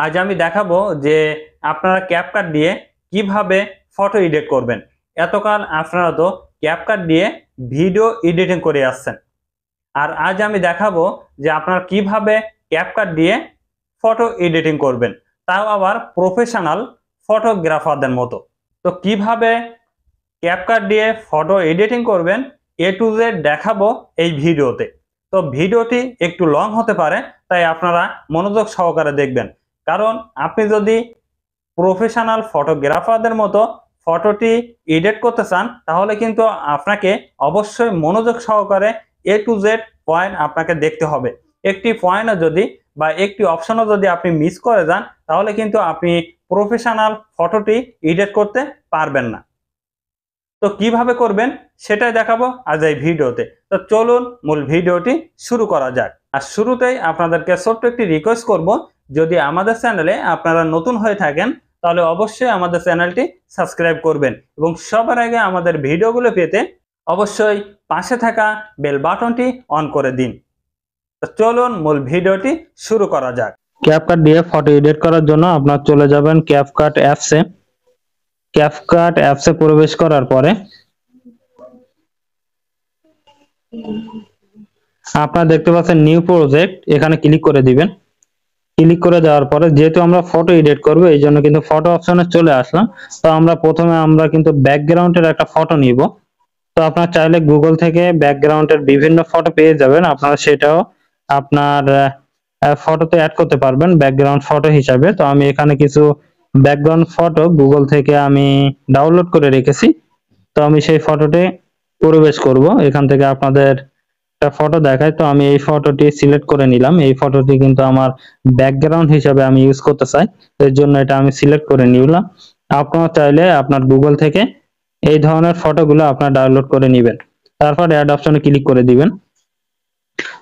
আজ আমি দেখাবো যে আপনারা ক্যাপকাট দিয়ে কিভাবে ফটো এডিট করবেন। এতকাল আপনারা তো ক্যাপকাট দিয়ে ভিডিও এডিটিং করে আসছেন, আর আজ আমি দেখাবো যে আপনারা কিভাবে ক্যাপকাট দিয়ে ফটো এডিটিং করবেন, তাও আবার প্রফেশনাল ফটোগ্রাফারদের মতো। তো কিভাবে ক্যাপকাট দিয়ে ফটো এডিটিং করবেন এ টু জেড দেখাবো এই ভিডিওতে। তো ভিডিওটি একটু লং হতে পারে, তাই আপনারা মনোযোগ সহকারে দেখবেন। কারণ আপনি যদি প্রফেশনাল ফটোগ্রাফারদের মতো ফটোটি এডিট করতে চান, তাহলে কিন্তু আপনাকে অবশ্যই মনোযোগ সহকারে এ টু জেড পয়েন্ট আপনাকে দেখতে হবে। একটি পয়েন্টও যদি বা একটি অপশনও যদি আপনি মিস করে যান, তাহলে কিন্তু আপনি প্রফেশনাল ফটোটি এডিট করতে পারবেন না। তো কিভাবে করবেন সেটাই দেখাবো আজ এই ভিডিওতে। তো চলুন মূল ভিডিওটি শুরু করা যাক। আর শুরুতেই আপনাদেরকে ছোট্ট একটি রিকোয়েস্ট করব, যদি আমাদের চ্যানেলে আপনারা নতুন হয়ে থাকেন তাহলে অবশ্যই আমাদের চ্যানেলটি সাবস্ক্রাইব করবেন এবং সবার আগে আমাদের ভিডিওগুলো পেতে অবশ্যই পাশে থাকা বেল বাটনটি অন করে দিন। তো চলুন মূল ভিডিওটি শুরু করা যাক। ক্যাপকাট দিয়ে ফটো এডিট করার জন্য আপনারা চলে যাবেন ক্যাপকাট অ্যাপসে। ক্যাপকাট অ্যাপসে প্রবেশ করার পরে আপনারা দেখতে পাচ্ছেন নিউ প্রজেক্ট, এখানে ক্লিক করে দিবেন। ক্লিক করে দেওয়ার পরে যেহেতু আমরা ফটো এডিট করব, এই জন্য কিন্তু ফটো অপশনে চলে আসলাম। তো আমরা প্রথমে কিন্তু ব্যাকগ্রাউন্ডের একটা ফটো নিব। তো আপনারা চাইলে গুগল থেকে ব্যাকগ্রাউন্ডের বিভিন্ন ফটো পেয়ে যাবেন, আপনারা সেটাও আপনার ফটোতে অ্যাড করতে পারবেন ব্যাকগ্রাউন্ড ফটো হিসাবে। তো আমি এখানে কিছু ব্যাকগ্রাউন্ড ফটো গুগল থেকে আমি ডাউনলোড করে রেখেছি। তো আমি সেই ফটোতে প্রবেশ করব। এখান থেকে আপনাদের একটা ফটো দেখায়, তো আমি এই ফটোটি সিলেক্ট করে নিলাম। এই ফটোটি কিন্তু আমার ব্যাকগ্রাউন্ড হিসাবে আমি ইউজ করতে চাই, এর জন্য এটা আমি সিলেক্ট করে নিলাম। আপনারা চাইলে আপনার গুগল থেকে এই ধরনের ফটোগুলো আপনারা ডাউনলোড করে নেবেন। তারপর অ্যাড অপশনে ক্লিক করে দিবেন।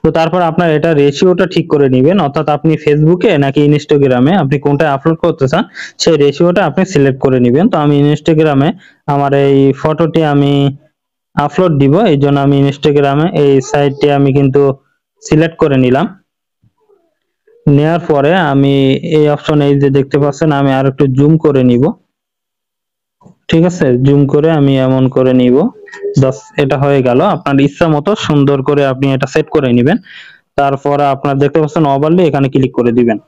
তো তারপর আপনার এটা রেশিওটা ঠিক করে নেবেন, অর্থাৎ আপনি ফেসবুকে নাকি ইনস্টাগ্রামে আপনি কোনটা আপলোড করতে চান সেই রেশিওটা আপনি সিলেক্ট করে নেবেন। তো আমি ইনস্টাগ্রামে আমার এই ফটোটি আমি আপলোড দিব, এই জন্য আমি ইনস্টাগ্রামে এই সাইটটি আমি কিন্তু সিলেক্ট করে নিলাম। নেওয়ার পরে আমি এই অপশন এই যে দেখতে পাচ্ছেন, আমি আর একটু জুম করে নিব। ঠিক আছে, জুম করে আমি এমন করে নিব। জাস্ট এটা হয়ে গেল। আপনার ইচ্ছা মতো সুন্দর করে আপনি এটা সেট করে নেবেন। তারপরে আপনার দেখতে পাচ্ছেন ওভারলে, এখানে ক্লিক করে দিবেন।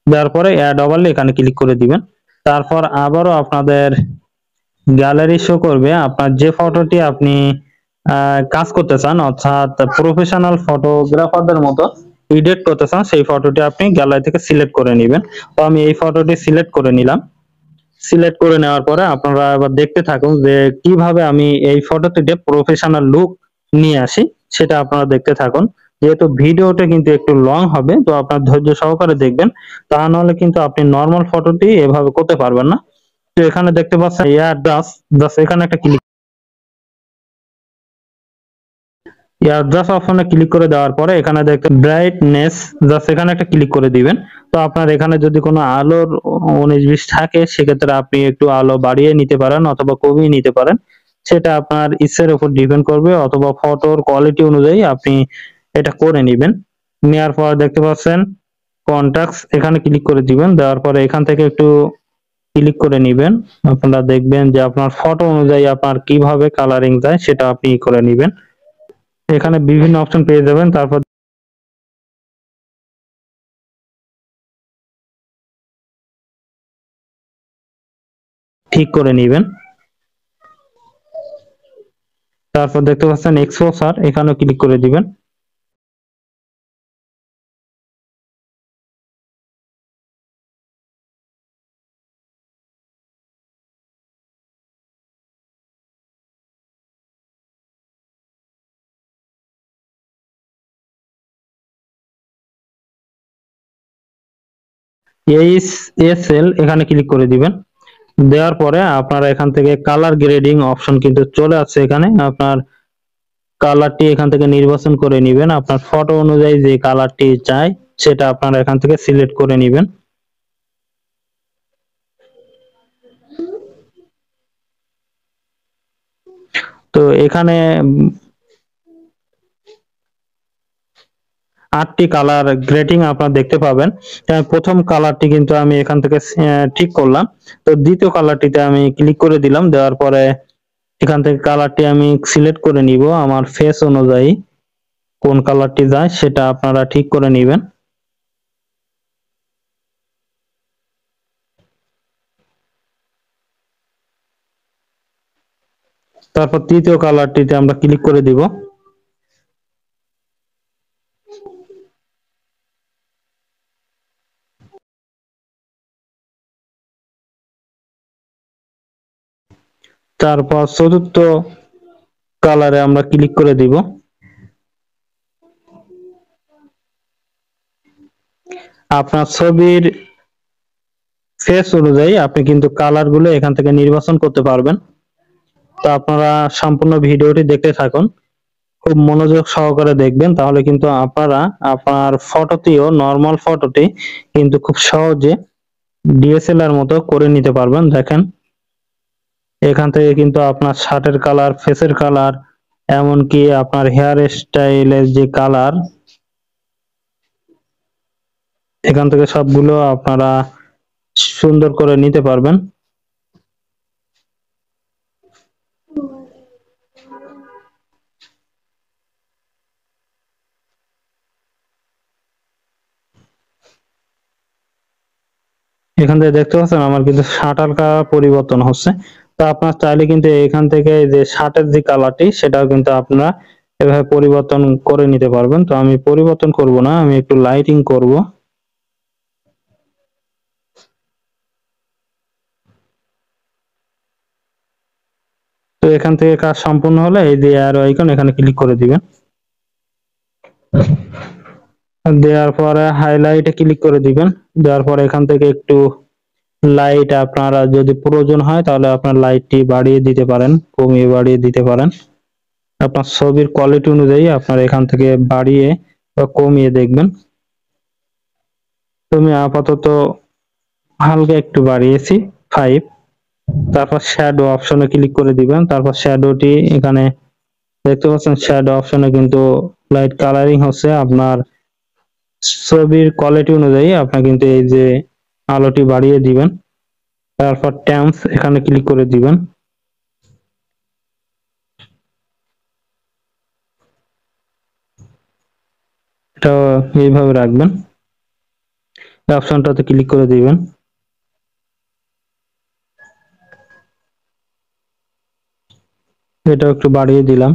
দেওয়ার পরে অ্যাড ওভারলে এখানে ক্লিক করে দিবেন। তারপর আবারও আপনাদের গ্যালারি শো করবে আপনার যে ফটোটি আপনি কাজ করতে চান, অর্থাৎ প্রফেশনাল ফটোগ্রাফারদের মতো এডিট করতে চান, সেই ফটোটি আপনি গ্যালারি থেকে সিলেক্ট করে নেবেন। তো আমি এই ফটোটি সিলেক্ট করে নিলাম। সিলেক্ট করে নেওয়ার পরে আপনারা এবার দেখতে থাকুন যে কিভাবে আমি এই ফটোটিতে প্রফেশনাল লুক নিয়ে আসি, সেটা আপনারা দেখতে থাকুন। যেহেতু ভিডিওটা কিন্তু একটু লং হবে, তো আপনার ধৈর্য সহকারে দেখবেন, তা নাহলে কিন্তু আপনি নর্মাল ফটোটি এভাবে করতে পারবেন না। তো এখানে দেখতে পাচ্ছেন এয়ার জাস্ট জাস্ট এখানে একটা ক্লিক, এয়ার জাস্ট অপশনে ক্লিক করে দেওয়ার পরে এখানে দেখতে ব্রাইটনেস, জাস্ট এখানে একটা ক্লিক করে দিবেন। তো আপনার এখানে যদি কোনো আলোর 19-20 থাকে, সেক্ষেত্রে আপনি একটু আলো বাড়িয়ে নিতে পারেন অথবা কমিয়ে নিতে পারেন, সেটা আপনার ইচ্ছার উপর ডিপেন্ড করবে, অথবা ফটোর কোয়ালিটি অনুযায়ী আপনি এটা করে নেবেন। নেওয়ার পর দেখতে পাচ্ছেন কন্টাক্টস, এখানে ক্লিক করে দিবেন। দেওয়ার পরে এখান থেকে একটু ক্লিক করে নিবেন। আপনারা দেখবেন যে আপনার ফটো অনুযায়ী আপনার কিভাবে কালারিং যায় সেটা আপনি করে নিবেন। এখানে বিভিন্ন অপশন পেয়ে যাবেন, তারপর ঠিক করে নিবেন। তারপর দেখতে পাচ্ছেন এক্সপোজার, এখানেও ক্লিক করে দিবেন। এইচএসএল, এখানে ক্লিক করে দিবেন। দেওয়ার পরে আপনারা এখান থেকে কালার গ্রেডিং অপশন কিন্তু চলে আসছে, এখানে আপনার কালারটি এখান থেকে নির্বাচন করে নিবেন। আপনার ফটো অনুযায়ী যে কালারটি চাই সেটা আপনারা এখান থেকে সিলেক্ট করে নিবেন। তো এখানে 8টি কালার গ্রেডিং আপনারা দেখতে পাবেন। প্রথম কালারটি কিন্তু আমি এখান থেকে ঠিক করলাম। তো দ্বিতীয় কালারটিতে আমি ক্লিক করে দিলাম, দেওয়ার পরে এখান থেকে কালারটি আমি সিলেক্ট করে নিব আমার ফেস অনুযায়ী, কোন কালারটি যায় সেটা আপনারা ঠিক করে নেবেন। তারপর তৃতীয় কালারটিতে আমরা ক্লিক করে দিব। তারপর চতুর্থ কালারে আমরা ক্লিক করে দিব। আপনার ছবির ফেস অনুযায়ী আপনি কিন্তু কালার গুলো এখান থেকে নির্বাচন করতে পারবেন। তো আপনারা সম্পূর্ণ ভিডিওটি দেখতে থাকুন, খুব মনোযোগ সহকারে দেখবেন, তাহলে কিন্তু আপনারা আপনার ফটোটিও নর্মাল ফটোটি কিন্তু খুব সহজে ডিএসএলআর মতো করে নিতে পারবেন। দেখেন এখান থেকে কিন্তু আপনার শার্টের কালার, ফেসের কালার, এমনকি আপনার হেয়ার স্টাইলের যে কালার, এখান থেকে সবগুলো আপনারা সুন্দর করে নিতে পারবেন। এখান থেকে দেখতে পাচ্ছেন আমার কিন্তু শার্টার কালার পরিবর্তন হচ্ছে। তো আপনার চাইলে কিন্তু এখান থেকে যে শার্টের যে কালারটি সেটাও কিন্তু আপনারা এভাবে পরিবর্তন করে নিতে পারবেন। তো আমি পরিবর্তন করব না, আমি একটু লাইটিং করব। তো এখান থেকে কাজ সম্পূর্ণ হলে এই যে অ্যারো আইকন, এখানে ক্লিক করে দিবেন। দেওয়ার পরে হাইলাইটে ক্লিক করে দিবেন। দেওয়ার পরে এখান থেকে একটু লাইট আপনারা যদি প্রয়োজন হয় তাহলে আপনার লাইটটি বাড়িয়ে দিতে পারেন, কমিয়ে বাড়িয়ে দিতে পারেন। আপনার ছবির কোয়ালিটি অনুযায়ী আপনার এখান থেকে বাড়িয়ে বা কমিয়ে দেখবেন। তুমি আপাতত হালকা একটু বাড়িয়েছি 5। তারপর শ্যাডো অপশনে ক্লিক করে দিবেন। তারপর শ্যাডোটি এখানে দেখতে পাচ্ছেন, শ্যাডো অপশনে কিন্তু লাইট কালারিং হচ্ছে। আপনার ছবির কোয়ালিটি অনুযায়ী আপনার কিন্তু এই যে আলোটি বাড়িয়ে দিবেন। তারপর ট্যাম্পস এখানে ক্লিক করে দিবেন। এটা এইভাবে রাখবেন, এই অপশনটাতে ক্লিক করে দিবেন। এটা একটু বাড়িয়ে দিলাম।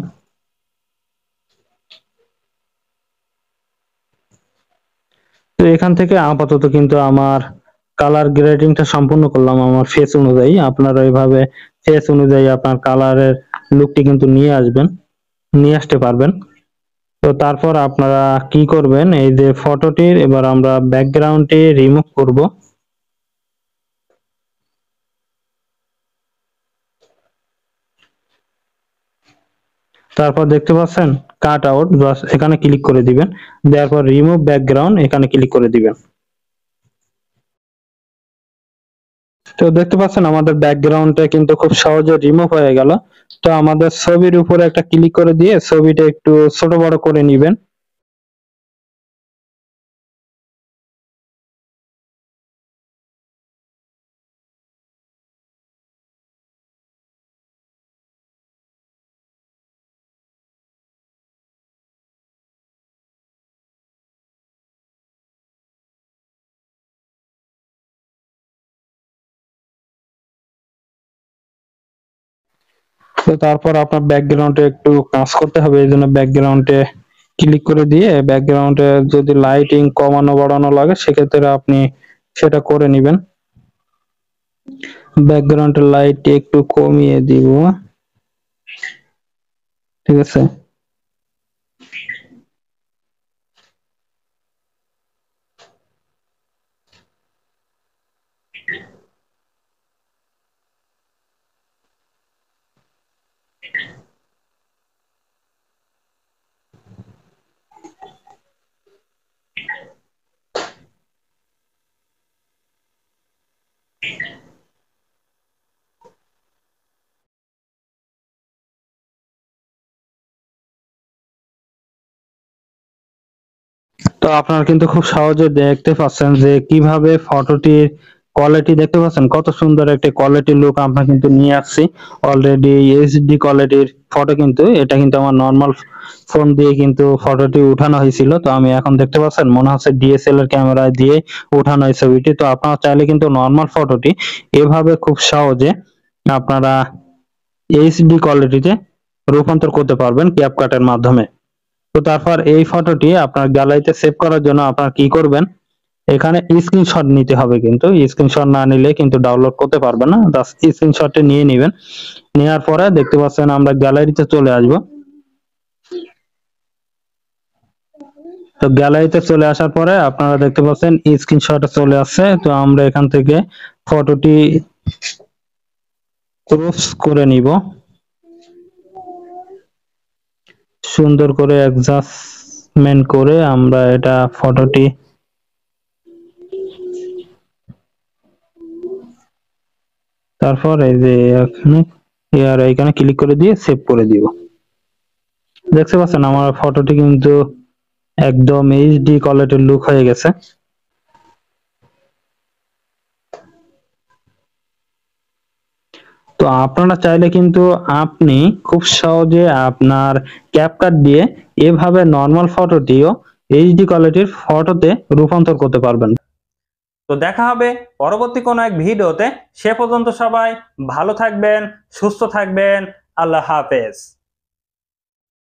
তো এখান থেকে আপাতত কিন্তু আমার কালার গ্রেডিংটা সম্পূর্ণ করলাম আমার ফেস অনুযায়ী। আপনারা এইভাবে ফেস অনুযায়ী আপনার কালারের লুকটি কিন্তু নিয়ে আসতে পারবেন। তো তারপর আপনারা কি করবেন, এই যে ফটোটির এবার আমরা ব্যাকগ্রাউন্ডটি রিমুভ করব। তারপর দেখতে পাচ্ছেন কাট আউট, বাস এখানে ক্লিক করে দিবেন। দেওয়ার পর রিমুভ ব্যাকগ্রাউন্ড এখানে ক্লিক করে দিবেন। তো দেখতে পাচ্ছেন আমাদের ব্যাকগ্রাউন্ডটা কিন্তু খুব সহজে রিমুভ হয়ে গেল। তো আমাদের ছবির উপরে একটা ক্লিক করে দিয়ে ছবিটা একটু ছোট বড় করে নিবেন। তো তারপর আপনার ব্যাকগ্রাউন্ডে একটু কাজ করতে হবে, এই জন্য ব্যাকগ্রাউন্ডে ক্লিক করে দিয়ে ব্যাকগ্রাউন্ডে যদি লাইটিং কমানো বাড়ানো লাগে সেক্ষেত্রে আপনি সেটা করে নিবেন। ব্যাকগ্রাউন্ডের লাইট একটু কমিয়ে দিব, ঠিক আছে। তো আপনারা কিন্তু খুব সহজে দেখতে পাচ্ছেন যে কিভাবে ফটোটির কোয়ালিটি দেখতে পাচ্ছেন, কত সুন্দর একটা কোয়ালিটি লুক আমরা কিন্তু নিয়ে আসছি অলরেডি। এইচডি কোয়ালিটির ফটো, কিন্তু এটা কিন্তু আমার নর্মাল ফোন দিয়ে কিন্তু ফটোটি উঠানো হয়েছিল। তো আমি এখন দেখতে পাচ্ছেন মনে হচ্ছে ডিএসএলআর ক্যামেরা দিয়ে উঠানো এই ছবিটি। তো আপনারা চাইলে কিন্তু নর্মাল ফটোটি এভাবে খুব সহজে আপনারা এইচডি কোয়ালিটিতে রূপান্তর করতে পারবেন ক্যাপকাটের মাধ্যমে। তো তারপর এই ফটোটি আপনার গ্যালারিতে সেভ করার জন্য আপনারা কি করবেন, এখানে স্ক্রিনশট নিতে হবে। কিন্তু স্ক্রিনশট না নিলে কিন্তু ডাউনলোড করতে পারবেন না, জাস্ট স্ক্রিনশটটি নিয়ে নেবেন। নেওয়ার পরে দেখতে পাচ্ছেন আমরা গ্যালারিতে চলে আসব। তো গ্যালারিতে চলে আসার পরে আপনারা দেখতে পাচ্ছেন স্ক্রিনশটে চলে আসছে। তো আমরা এখান থেকে ফটোটি ক্রপ করে নিব, সুন্দর করে অ্যাডজাস্টমেন্ট করে আমরা এটা ফটোটি তারপর এই যে এখানে ক্লিক করে দিয়ে সেভ করে দিব। দেখতে পাচ্ছেন আমার ফটোটি কিন্তু একদম এইচডি কোয়ালিটির লুক হয়ে গেছে। তো আপনারা চাইলে কিন্তু আপনি খুব সহজে আপনার ক্যাপকাট দিয়ে এভাবে নর্মাল ফটোটিও এইচডি কোয়ালিটির ফটোতে রূপান্তর করতে পারবেন। তো দেখা হবে পরবর্তী কোনো এক ভিডিওতে। সে পর্যন্ত সবাই ভালো থাকবেন, সুস্থ থাকবেন। আল্লাহ হাফেজ।